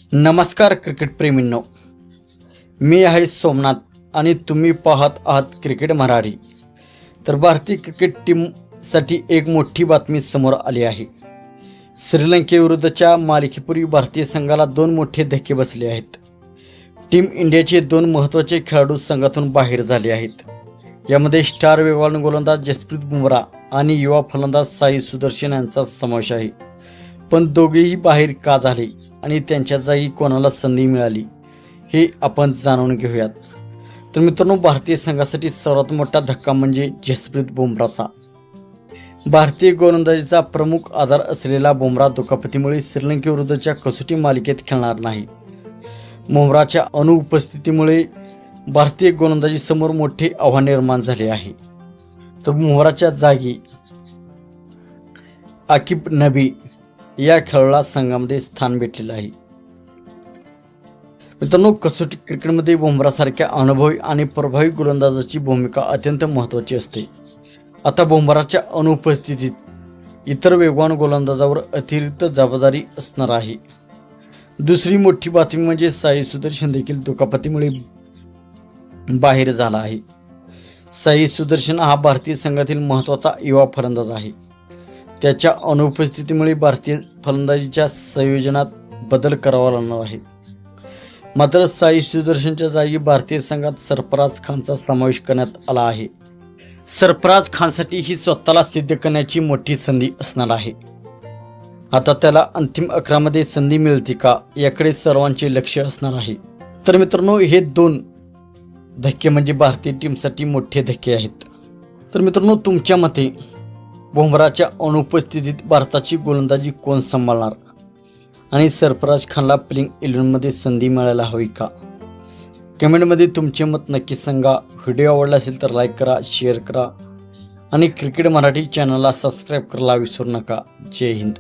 नमस्कार क्रिकेट प्रेमींनो, मी आहे सोमनाथ आणि तुम्ही पाहत आहात क्रिकेट मराठी। तर भारतीय क्रिकेट टीमसाठी एक मोठी बातमी समोर आली आहे। श्रीलंकेविरुद्धच्या मालिकेपूर्वी भारतीय संघाला दोन मोठे धक्के बसले आहेत। टीम इंडियाचे दोन महत्त्वाचे खेळाडू संघातून बाहेर झाले आहेत। यामध्ये स्टार वेगवान गोलंदाज जसप्रीत बुमराह आणि युवा फलंदाज साई सुदर्शन यांचा समावेश आहे। पण दोघेही बाहेर का झाले आणि त्यांच्या जागी कोणाला संधी मिळाली हे आपण जाणून घेऊयात। तर मित्रांनो, भारतीय संघासाठी सर्वात मोठा धक्का म्हणजे जसप्रीत बुमराहचा। भारतीय गोलंदाजीचा प्रमुख आधार असलेला बुमराह दुखापतीमुळे श्रीलंकेविरुद्धच्या कसोटी मालिकेत खेळणार नाही। बुमराहच्या अनुपस्थितीमुळे भारतीय गोलंदाजीसमोर मोठे आव्हान निर्माण झाले आहे। तर बुमराहच्या जागी आकिब नबी या खेळाडूला संघामध्ये स्थान भेटलेलं आहे। मित्रांनो, कसोटी क्रिकेटमध्ये बुमराहसारख्या अनुभवी आणि प्रभावी गोलंदाजाची भूमिका अत्यंत महत्त्वाची असते। आता बुमराहच्या अनुपस्थितीत इतर वेगवान गोलंदाजावर अतिरिक्त जबाबदारी असणार आहे। दुसरी मोठी बातमी म्हणजे साई सुदर्शन देखील दुखापतीमुळे बाहेर झाला आहे। साई सुदर्शन हा भारतीय संघातील महत्त्वाचा युवा फलंदाज आहे। त्याच्या अनुपस्थितीमुळे भारतीय फलंदाजीच्या संयोजनात बदल करावा लागणार आहे। मात्र साई सुदर्शनच्या जागी भारतीय संघात सरफराज खानचा समावेश करण्यात आला आहे। सरफराज खानसाठी ही स्वतःला सिद्ध करण्याची मोठी संधी असणार आहे। आता त्याला अंतिम 11 मध्ये संधी मिळते का याकडे सर्वांचे लक्ष असणार आहे। तर मित्रांनो, हे दोन धक्के म्हणजे भारतीय टीमसाठी मोठे धक्के आहेत। तर मित्रांनो, तुमच्या मते बुमराहच्या अनुपस्थितीत भारताची गोलंदाजी कोण सांभाळणार आणि सरफराज खानला प्लेइंग 11 मध्ये संधी मिळायला हवी का? कमेंटमध्ये तुमचे मत नक्की सांगा। व्हिडिओ आवडला असेल तर लाईक करा, शेअर करा आणि क्रिकेट मराठी चॅनलला सबस्क्राईब करायला विसरू नका। जय हिंद।